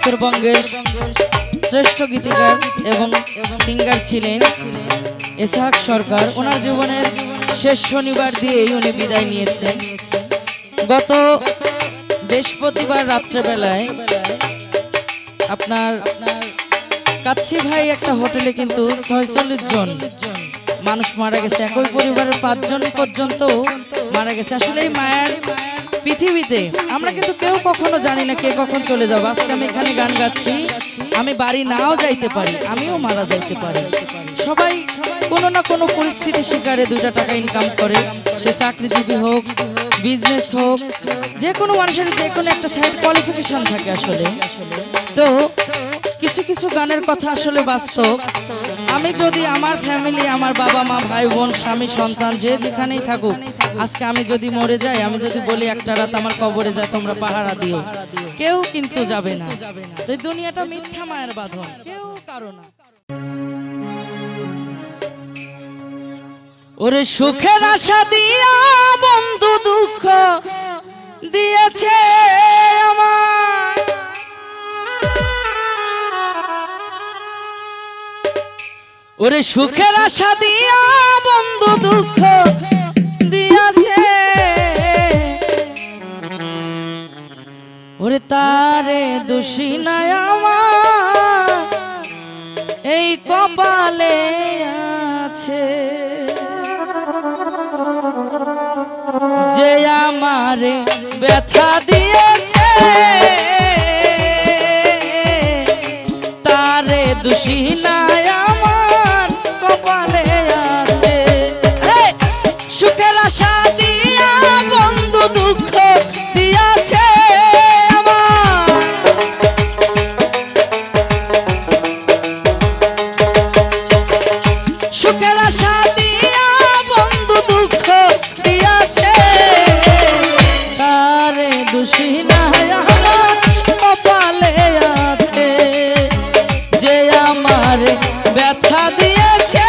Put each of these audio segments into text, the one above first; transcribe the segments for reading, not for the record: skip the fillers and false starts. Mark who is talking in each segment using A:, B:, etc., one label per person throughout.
A: উত্তরবঙ্গের শ্রেষ্ঠ গীতিকার এবং সিঙ্গার ছিলেন ইসহাক সরকার। ওনার জীবনের শেষ শনিবার দিয়েই উনি বিদায় নিয়েছেন। গত বৃহস্পতিবার রাত্রেবেলায় আপনার কাচ্চি ভাই একটা হোটেলে কিন্তু 46 জন মানুষ মারা গেছে, একই পরিবারের 5 জন পর্যন্ত মারা গেছে। আসলে এই মায়ের পৃথিবীতে আমরা কিন্তু কেউ কখনো জানি না কে কখন চলে যাবো। আজকে আমি এখানে গান গাচ্ছি, আমি বাড়ি নাও যাইতে পারি, আমিও মারা যাইতে পারি। সবাই কোনো না কোনো পরিস্থিতি শিকারে 2টা টাকা ইনকাম করে, সে চাকরিজীবী হোক, বিজনেস হোক, যে কোনো মানুষের যে কোনো একটা সাইড কোয়ালিফিকেশন থাকে আসলে। তো কিছু কিছু গানের কথা আসলে বাস্তব। আমি যদি আমার ফ্যামিলি, আমার বাবা মা, ভাই বোন, স্বামী, সন্তান যে যেখানেই থাকুক, আজকে আমি যদি মরে যাই, আমি যদি বলি একটা রাত আমার কবরে যায় তোমরা পাহারা দিও, কেউ কিন্তু যাবে না। তো এই দুনিয়াটা মিথ্যা মায়ের বাঁধন, কেউ কারো না। ওরে সুখের আশা দিয়া বন্ধু দুঃখ দিয়েছে আমার, ওরে সুখের আশা দিয়া বন্ধু দুঃখ দিয়েছে, ওরে তারে দোষী নাই আমার এই কপালে আছে, যে আমারে ব্যথা দিয়েছে তারে দোষী নাই আমার কপালে আছে। সুখের আশা দিয়া বন্ধু দুঃখ দিয়েছে আমার, সুখের আশা দিয়া বন্ধু দুঃখ দিয়েছে, তারে দোষী নাই আমার কপালে আছে, যে আমার ব্যথা দিয়েছে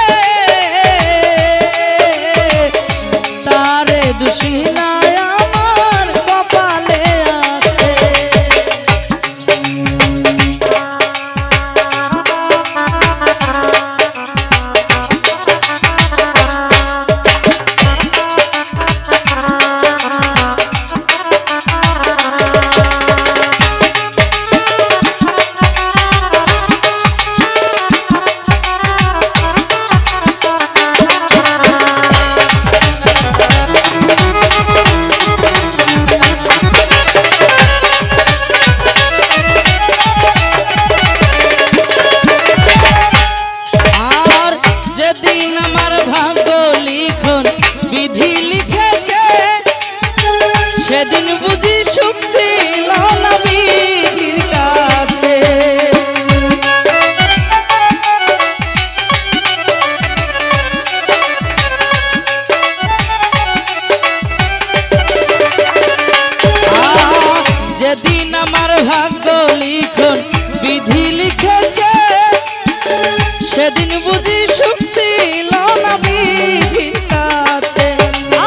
A: তারে দোষী নাই আমার কপালে আছে। সেদিন বুঝি সুখ ছিল না বিধির কাছে, যেদিন আমার ভাগ্য লিখন বিধি লিখেছে, সেদিন বুঝি সুখ ছিল না বিধির কাছে।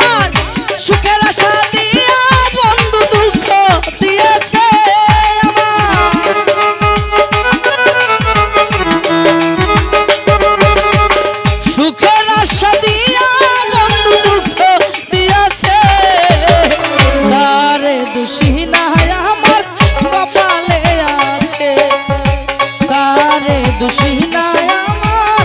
A: আর সুখের আশা দিয়া বন্ধু দুঃখ দিয়েছে আমার, সুখের আশা দিয়া বন্ধু দুঃখ দিয়েছে, তারে দোষী নাই আমার কপালে আছে, তারে দোষী নাই আমার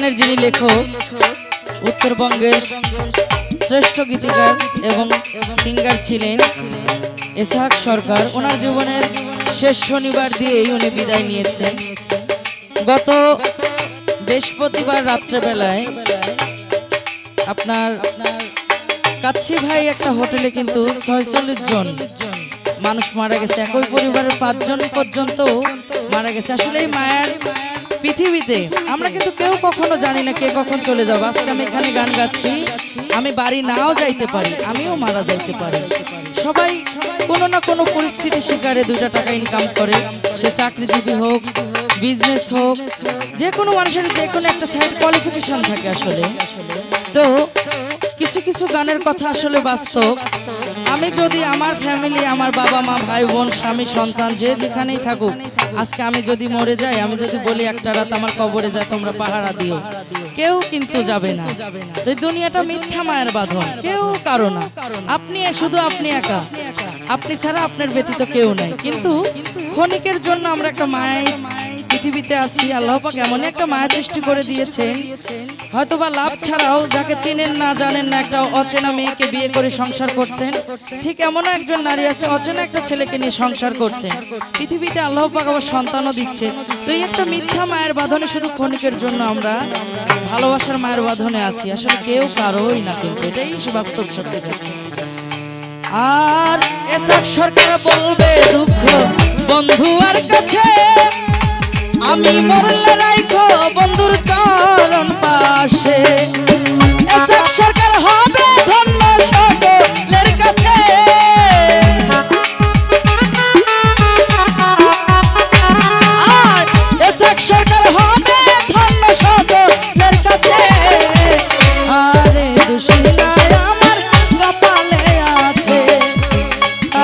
A: গানের যিনি লেখক, উত্তরবঙ্গের শ্রেষ্ঠ গীতিকার এবং সিঙ্গার ছিলেন ইসহাক সরকার। ওনার জীবনের শেষ শনিবার দিয়েই উনি বিদায় নিয়েছেন। গত বৃহস্পতিবার রাত্রেবেলায় আপনার কাচ্ছি ভাই একটা হোটেলে কিন্তু 46 জন মানুষ মারা গেছে, একই পরিবারের 5 জন পর্যন্ত মারা গেছে। আসলে এই মায়ের পৃথিবীতে আমরা কিন্তু কেউ কখনো জানি না কে কখন চলে যাবো। আজকে আমি এখানে গান গাচ্ছি, আমি বাড়ি নাও যাইতে পারি, আমিও মারা যাইতে পারি। সবাই কোনো না কোনো পরিস্থিতি শিকারে 2টা টাকা ইনকাম করে, সে চাকরিজীবী হোক, বিজনেস হোক, যে কোনো মানুষের যে কোনো একটা সাইড কোয়ালিফিকেশন থাকে আসলে। তো কিছু কিছু গানের কথা আসলে বাস্তব। আমি যদি আমার ফ্যামিলি, আমার বাবা মা, ভাই বোন, স্বামী, সন্তান যে যেখানেই থাকুক, আজকে আমি যদি মরে যাই, আমি যদি বলি একটা রাত আমার কবরে যায় তোমরা পাহারা দিও, কেউ কিন্তু যাবে না। তো দুনিয়াটা মিথ্যা মায়ের বাঁধন, কেউ কারো না। আপনি শুধু আপনি একা, আপনি ছাড়া আপনার ব্যতীত কেউ নাই। কিন্তু ক্ষণিকের জন্য আমরা একটা মায়ের পৃথিবীতে আছি। আল্লাহ পাক এমন একটা মায়া সৃষ্টি করে দিয়েছেন, হয়তোবা লাভ ছাড়াও যাকে চিনেন না জানেন না একটা অচেনা মেয়েকে বিয়ে করে সংসার করছেন, ঠিক এমন একজন নারী আছে অচেনা একটা ছেলেকে নিয়ে সংসার করছেন। পৃথিবীতে আল্লাহ পাক আবার সন্তানও দিচ্ছে। তো এই একটা মিথ্যা মায়ের বাঁধনে শুধু ক্ষণিকের জন্য আমরা ভালোবাসার মায়ের বাঁধনে আছি, আসলে কেউ কারোই না। কিন্তু এটাই বাস্তব সত্যি। আর ইসহাক সরকার বলবে দুঃখ বন্ধু আর কাছে, আমি মরলে রাইখো বন্ধুর চরণ পাশে। ইসহাক সরকার হবে ধন্য সকলের কাছে, আর ইসহাক সরকার হবে ধন্য সকলের কাছে। আরে দুশিনায় আমার কপালে আছে,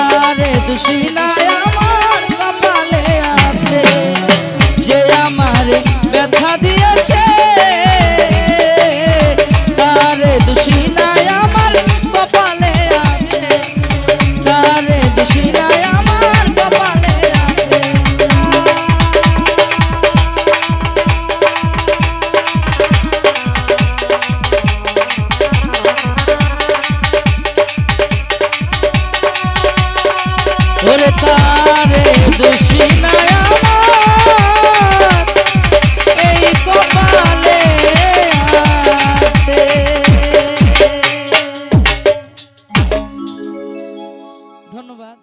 A: আরে দুশিনায় আমার কপালে আছে, যে আমারে ব্যথা দিয়েছে, তারে দুশিনায় আমার কপালে আছে, তারে দুশিনায় আমার কপালে আছে। ওরে তারে দুশিনায় আমার এই কপালে আছে। ধন্যবাদ।